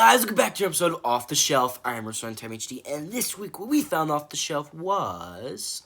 guys, welcome back to an episode of Off the Shelf. I am Russell Time HD, and this week what we found off the shelf was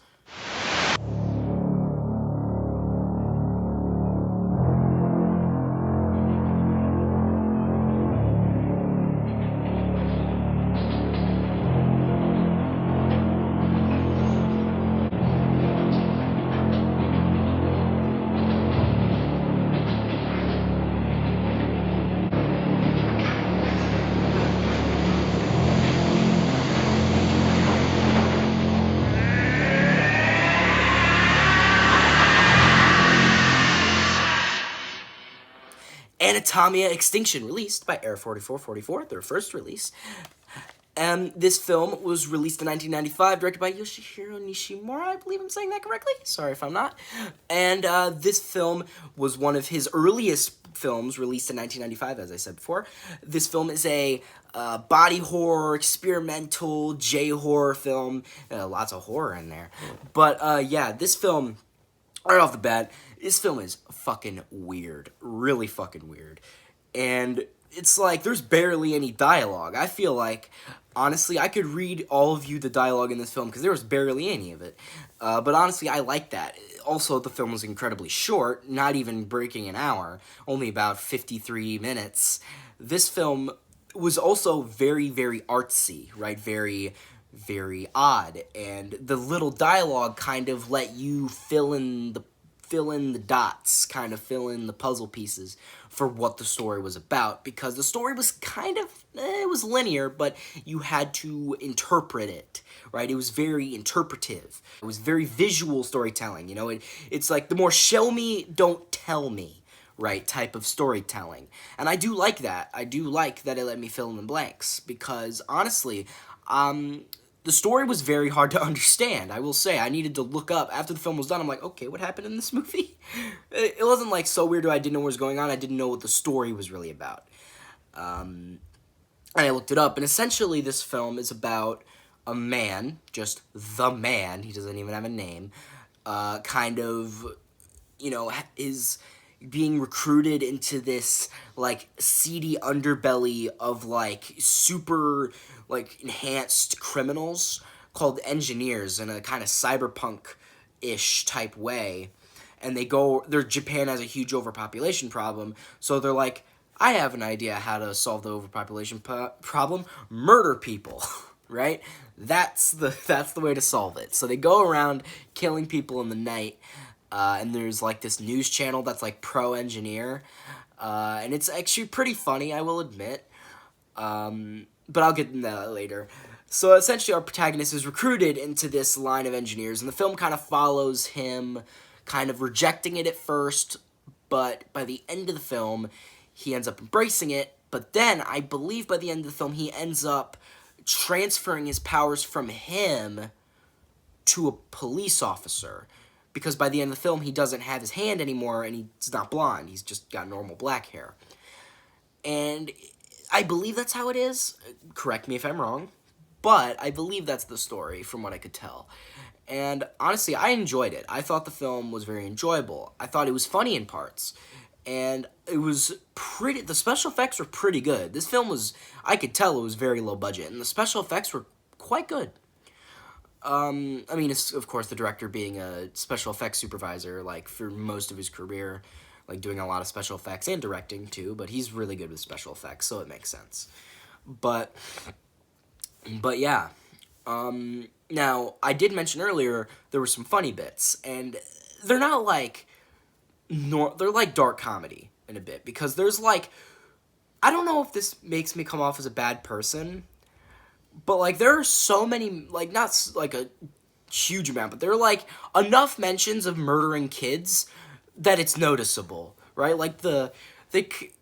Anatomia, Extinction, released by Air 4444, their first release. This film was released in 1995, directed by Yoshihiro Nishimura. I believe I'm saying that correctly. Sorry if I'm not. And this film was one of his earliest films, released in 1995, as I said before. This film is a body horror, experimental, J-horror film. Lots of horror in there. But yeah, this film, right off the bat, this film is fucking weird. Really fucking weird. And it's like, there's barely any dialogue. I feel like, honestly, I could read all of you the dialogue in this film, because there was barely any of it. But honestly, I like that. Also, the film was incredibly short, not even breaking an hour, only about 53 minutes. This film was also very, very artsy, right? Very, very odd. And the little dialogue kind of let you fill in the dots, kind of fill in the puzzle pieces for what the story was about, because the story was kind of, it was linear, but you had to interpret it, right? It was very interpretive. It was very visual storytelling, you know? It's like the more show me, don't tell me, right, type of storytelling. And I do like that. I do like that it let me fill in the blanks, because honestly, the story was very hard to understand. I will say, I needed to look up. After the film was done, I'm like, okay, what happened in this movie? It wasn't like so weird that I didn't know what was going on. I didn't know what the story was really about. And I looked it up, and essentially this film is about a man, just the man, he doesn't even have a name, kind of, you know, is being recruited into this, like, seedy underbelly of, like, super, like, enhanced criminals called engineers in a kind of cyberpunk-ish type way. And Japan has a huge overpopulation problem, so they're like, I have an idea how to solve the overpopulation problem. Murder people, right? That's the way to solve it. So they go around killing people in the night, and there's, like, this news channel that's, like, pro-engineer, and it's actually pretty funny, I will admit, but I'll get into that later. So, essentially, our protagonist is recruited into this line of engineers, and the film kind of follows him, kind of rejecting it at first, but by the end of the film, he ends up embracing it, but then, I believe by the end of the film, he ends up transferring his powers from him to a police officer, because by the end of the film, he doesn't have his hand anymore, and he's not blonde. He's just got normal black hair. And I believe that's how it is. Correct me if I'm wrong. But I believe that's the story, from what I could tell. And honestly, I enjoyed it. I thought the film was very enjoyable. I thought it was funny in parts. And it was the special effects were pretty good. This film was, I could tell it was very low budget. And the special effects were quite good. I mean, it's, of course, the director being a special effects supervisor, like, for most of his career, like, doing a lot of special effects and directing, too, but he's really good with special effects, so it makes sense. But yeah. Now, I did mention earlier there were some funny bits, and they're not, like, they're, like, dark comedy in a bit, because there's, like, I don't know if this makes me come off as a bad person, but, like, there are so many, like, not, like, a huge amount, but there are, like, enough mentions of murdering kids that it's noticeable, right? Like, there's, like,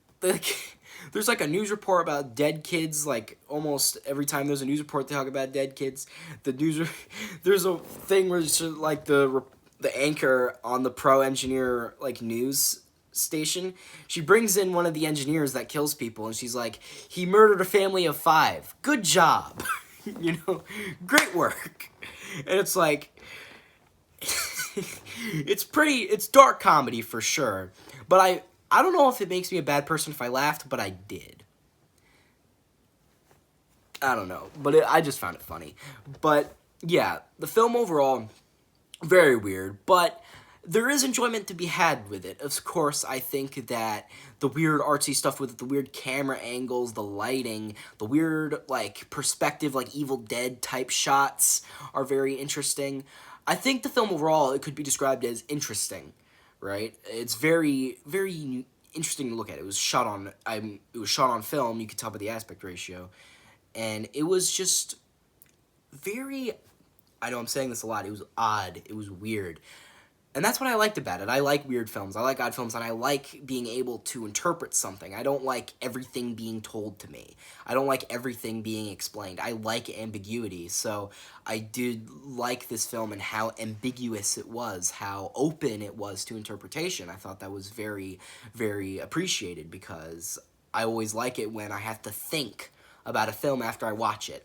a news report about dead kids, like, almost every time there's a news report, they talk about dead kids. There's a thing where it's, like, the anchor on the pro-engineer, like, news station, she brings in one of the engineers that kills people, and she's like, he murdered a family of 5. Good job. You know, great work. And it's like, it's dark comedy for sure. But I don't know if it makes me a bad person if I laughed, but I did. I don't know, but I just found it funny. But yeah, the film overall, very weird, but there is enjoyment to be had with it. Of course, I think that the weird artsy stuff with it, the weird camera angles, the lighting, the weird, like, perspective, like, Evil Dead type shots are very interesting. I think the film overall, it could be described as interesting, right? It's very, very interesting to look at. It was shot on, it was shot on film, you could tell by the aspect ratio, and it was just very, I know I'm saying this a lot, it was odd, it was weird. And that's what I liked about it. I like weird films, I like odd films, and I like being able to interpret something. I don't like everything being told to me. I don't like everything being explained. I like ambiguity, so I did like this film and how ambiguous it was, how open it was to interpretation. I thought that was very, very appreciated, because I always like it when I have to think about a film after I watch it.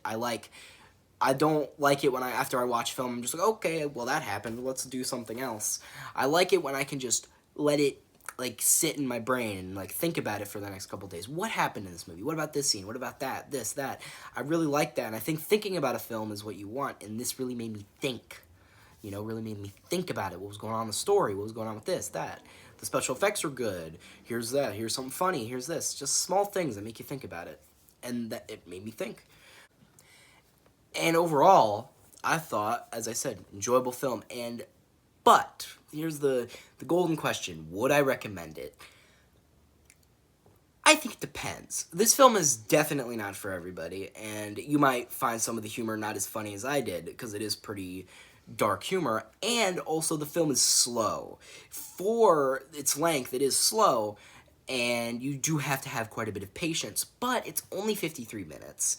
I don't like it when after I watch film, I'm just like, okay, well, that happened, let's do something else. I like it when I can just let it, like, sit in my brain and, like, think about it for the next couple days. What happened in this movie? What about this scene? What about that? This, that? I really like that, and I think thinking about a film is what you want, and this really made me think. You know, really made me think about it. What was going on in the story? What was going on with this, that? The special effects are good. Here's that. Here's something funny. Here's this. Just small things that make you think about it. And that it made me think. And overall, I thought, as I said, enjoyable film. But here's the golden question: would I recommend it? I think it depends. This film is definitely not for everybody, and you might find some of the humor not as funny as I did, because it is pretty dark humor, and also the film is slow. For its length, it is slow, and you do have to have quite a bit of patience, but it's only 53 minutes.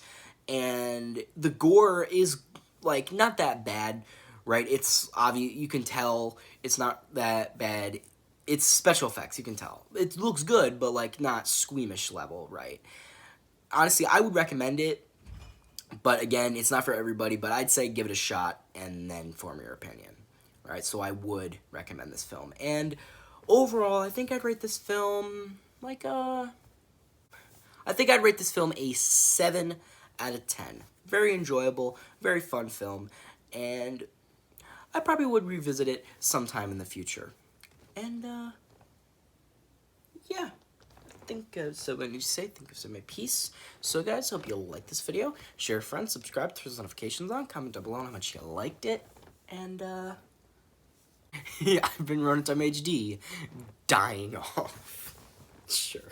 And the gore is, like, not that bad, right? It's obvious, you can tell it's not that bad. It's special effects, you can tell. It looks good, but, like, not squeamish level, right? Honestly, I would recommend it, but again, it's not for everybody, but I'd say give it a shot and then form your opinion, right? So I would recommend this film. And overall, I think I'd rate this film, like, I think I'd rate this film a 7 out of 10. Very enjoyable, very fun film, and I probably would revisit it sometime in the future. And, yeah. I think, so what I need to say, think of some my piece. So guys, hope you'll like this video, share with friends, subscribe, turn those notifications on, comment down below on how much you liked it, and, yeah, I've been running Time HD, dying off. Sure.